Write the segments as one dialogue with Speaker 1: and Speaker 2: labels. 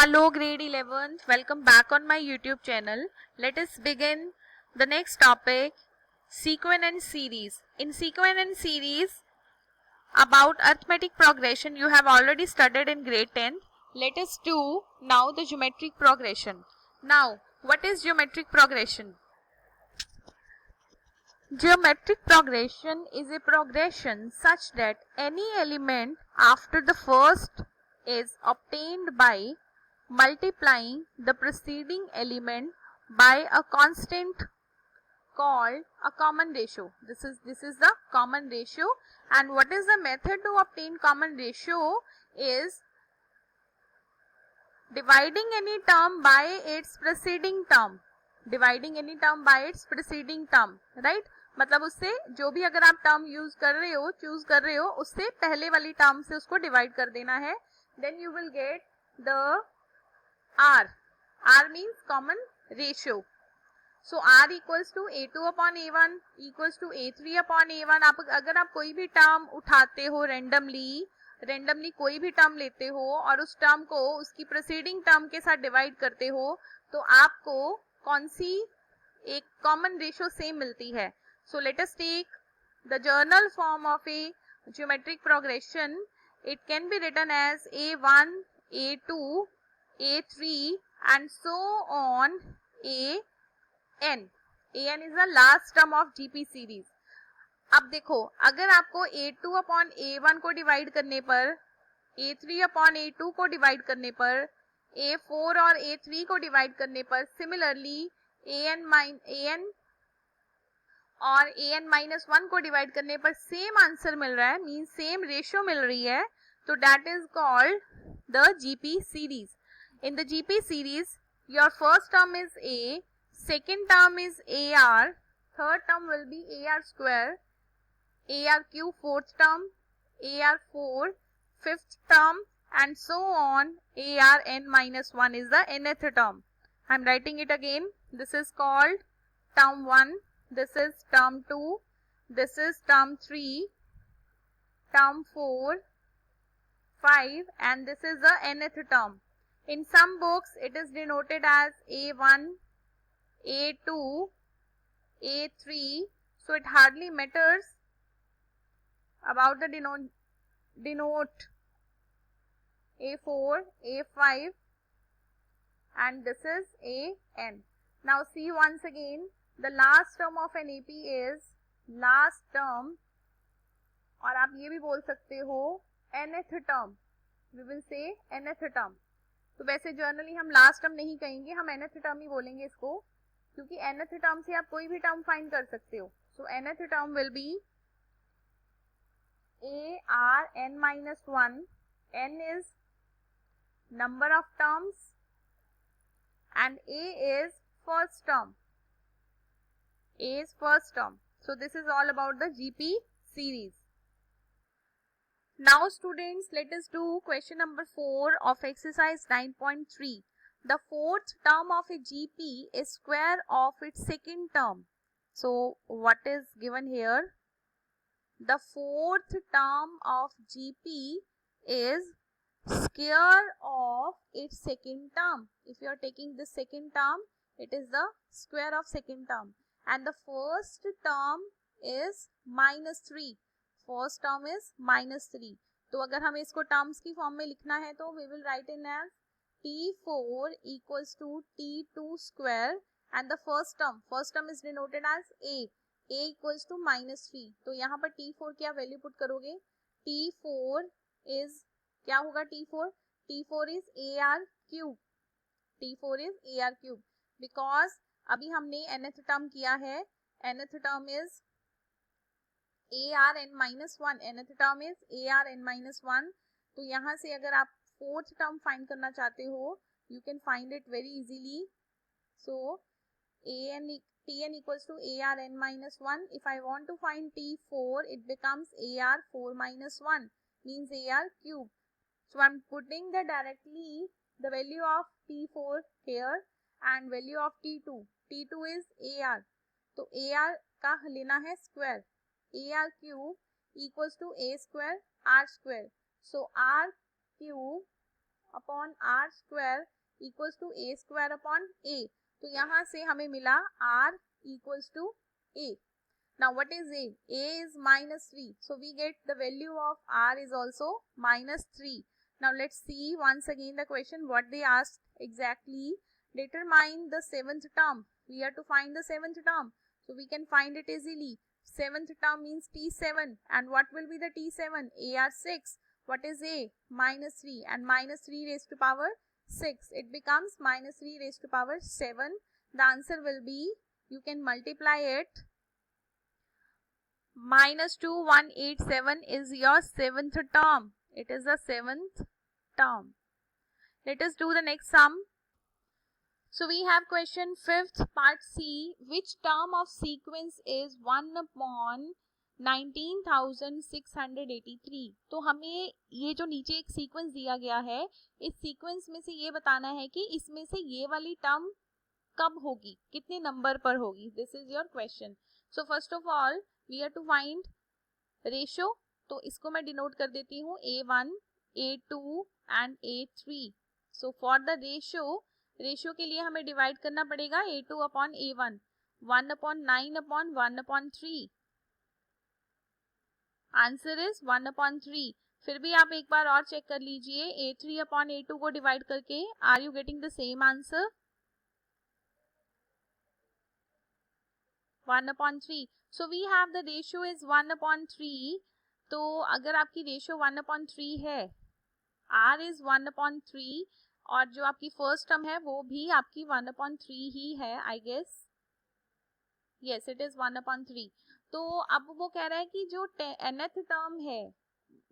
Speaker 1: Hello grade 11th, welcome back on my YouTube channel. Let us begin the next topic, sequence and series. In sequence and series about arithmetic progression you have already studied in grade 10. Let us do now the geometric progression. Now what is geometric progression? Geometric progression is a progression such that any element after the first is obtained by multiplying the preceding element by a constant called a common ratio. This is the common ratio, and what is the method to obtain common ratio is dividing any term by its preceding term. Dividing any term by its preceding term, right? मतलब उससे जो भी अगर आप term use कर रहे हो, choose कर रहे हो, उससे पहले वाली टर्म से उसको डिवाइड कर देना है. Then you will get the R. R means common ratio. So R equals to A2 upon A1 equals to A3 upon A1. आप अगर आप कोई भी टर्म उठाते हो रेंडमली कोई भी टर्म लेते हो और उस टर्म को उसकी प्रीसीडिंग टर्म के साथ डिवाइड करते हो तो आपको कौन सी एक कॉमन रेशियो सेम मिलती है. So let us take the general form of a geometric progression. It can be written as A1, A2, A3 and so on AN. AN is the last term of GP series. अब देखो अगर आपको A2 upon A1 को divide करने पर, A3 upon A2 को divide करने पर, A4 और A3 को डिवाइड करने पर, सिमिलरली AN और AN-1 को डिवाइड करने पर सेम आंसर मिल रहा है, मीन सेम रेशियो मिल रही है, तो that is called the GP series. In the GP series, your first term is A, second term is AR, third term will be AR square, AR cube fourth term, AR4 fifth term and so on. ARn-1 is the nth term. I am writing it again. This is called term 1, this is term 2, this is term 3, term 4, 5 and this is the nth term. In some books it is denoted as A1, A2, A3, so it hardly matters about the denote A4, A5 and this is AN. Now see once again, the last term of an AP is last term और आप ये भी बोल सकते हो nth term. We will say nth term. तो वैसे generally हम लास्ट टर्म नहीं कहेंगे, हम nth टर्म ही बोलेंगे इसको, क्योंकि nth टर्म से आप कोई भी टर्म फाइंड कर सकते हो. सो nth term will be ARn-1. n is number of terms and A is first term. A is first term. So this is all about the GP series. Now students, let us do question number 4 of exercise 9.3. The fourth term of a GP is square of its second term. So what is given here? The fourth term of GP is square of its second term. If you are taking the second term, it is the square of second term. And the first term is -3. First term is -3. तो अगर हमें इसको terms की form में लिखना है तो we will write in as T4 equals to T2 square and the first term is denoted as A equals to -3. तो यहाँ पर T4 क्या वैल्यू पुट करोगे? T4 इज क्या होगा? T4 is AR cube. T4 is AR cube because अभी हमने nth term किया है. nth term is ARn-1. nth term is ARn-1. तो यहाँ से अगर आप फोर्थ टर्म फाइंड करना चाहते हो, you can find it very easily. So Tn equals to ARn-1. If I want to find T4, it becomes AR4-1, means AR cube. So I'm putting directly the value of T4 here and value of T2. T2 is AR. तो AR का लेना है square. AR cube equals to A square R square. So R cube upon R square equals to a square upon a. तो यहाँ से हमें मिला r equals to a. Now what is a? A is minus 3. So we get the value of r is also minus 3. Now let's see once again the question what they asked exactly. Determine the seventh term. We have to find the seventh term. So we can find it easily. Seventh term means T7. And what will be the T7? AR6. What is A? Minus 3. And minus 3 raised to power 6. It becomes minus 3 raised to power 7. The answer will be, you can multiply it. Minus 2187 is your seventh term. It is the seventh term. Let us do the next sum. So we have question 5th part C. Which term of sequence is 1 upon 19,683? तो हमें ये जो नीचे एक sequence दिया गया है, इस सीक्वेंस में से ये बताना है कि इसमें से ये वाली टर्म कब होगी, कितने नंबर पर होगी. This is your question. So first of all we are to find ratio. तो इसको मैं डिनोट कर देती हूँ A1, A2 and A3. So for the ratio के लिए हमें डिवाइड करना पड़ेगा A2 upon A1. 1 upon 9 upon 1 upon 3. Answer is 1 upon 3. फिर भी आप एक बार और चेक कर लीजिए A3 अपॉन A2 को डिवाइड करके. Are you getting the same answer? 1 upon 3. So we have the ratio is 1 upon 3. तो अगर आपकी रेशियो 1 upon 3 है, r is 1 upon 3 और जो आपकी फर्स्ट टर्म है वो भी आपकी 1 upon 3 ही है, I guess. Yes, it is 1 upon 3. तो अब वो कह रहा है कि जो nth टर्म है,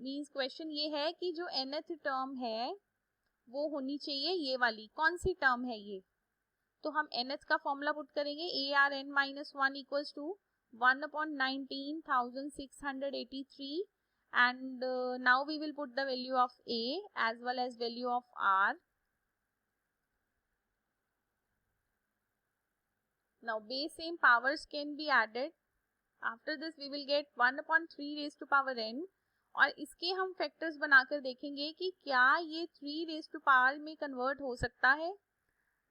Speaker 1: मीन्स क्वेश्चन ये है कि जो nth टर्म है वो होनी चाहिए ये वाली. कौन सी टर्म है ये? तो हम nth का फॉर्मूला पुट करेंगे. ARN minus 1 equals to 1 upon 19,683 and now we will put the value of A as well as value of R. Now base same powers can be added. After this we will get 1 upon 3 raised to power n और इसके हम factors बनाकर देखेंगे कि क्या ये 3 raised to power में convert हो सकता है.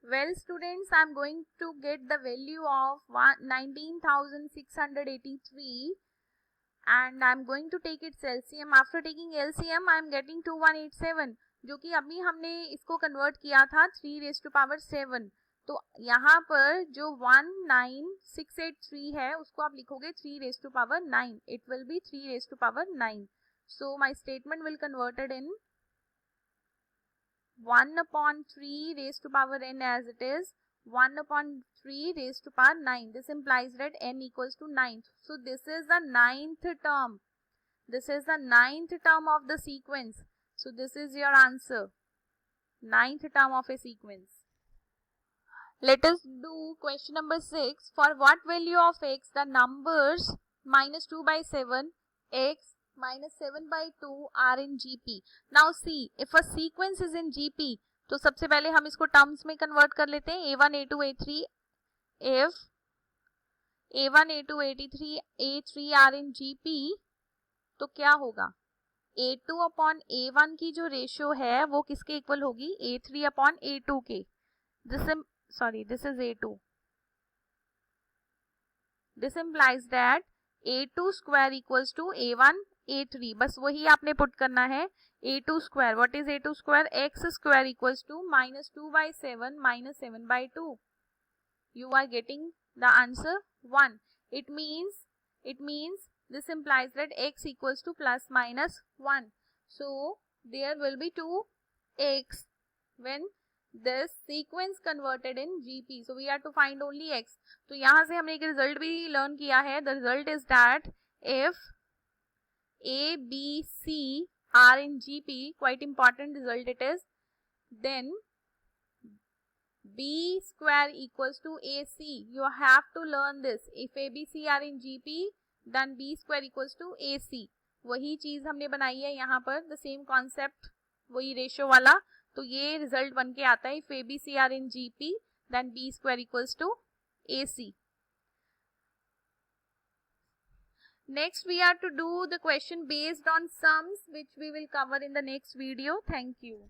Speaker 1: Well students, I am going to get the value of 19,683 and I am going to take its LCM. After taking LCM, I am getting 2187 जो कि अभी हमने इसको कन्वर्ट किया था 3 raised to power 7. तो यहाँ पर जो 19683 है उसको आप लिखोगे 3 raised to power 9. It will be 3 raised to power 9. So my statement will converted in 1 upon 3 raised to power n as it is 1 upon 3 raised to power 9. This implies that n equals to 9. So this is the ninth term. This is the ninth term of the sequence. So this is your answer. Ninth term of a sequence. Let us do question number 6. For what value of x the numbers minus 2 by 7, x minus 7 by 2 are in GP. Now see, if a sequence is in GP, तो सबसे पहले हम इसको terms में convert कर लेते हैं. A1, A2, A3. If A1, A2, A3, A3 are in GP, तो क्या होगा? A2 अपॉन A1 की जो रेशियो है वो किसके इक्वल होगी? A3 अपॉन A2 के. This is A2. This implies that A2 square equals to A1 A3. बस वही आपने पुट करना है. A2 square. What is A2 square? X square equals to minus 2 by 7 minus 7 by 2. You are getting the answer 1. It means this implies that x equals to plus minus 1. So there will be 2x when this sequence converted in GP. So we have to find only x. तो यहाँ से हमने एक result भी learn किया है. The result is that if A, B, C are in GP, quite important result it is, then B square equals to AC. You have to learn this. If A, B, C are in GP, then B square equals to AC. वही चीज हमने बनाई है यहाँ पर. The same concept, वही ratio वाला. तो ये रिजल्ट बन के आता है. If A, B, C are in GP, then B square equals to AC. Next we are to do the question based on sums which we will cover in the next video. Thank you.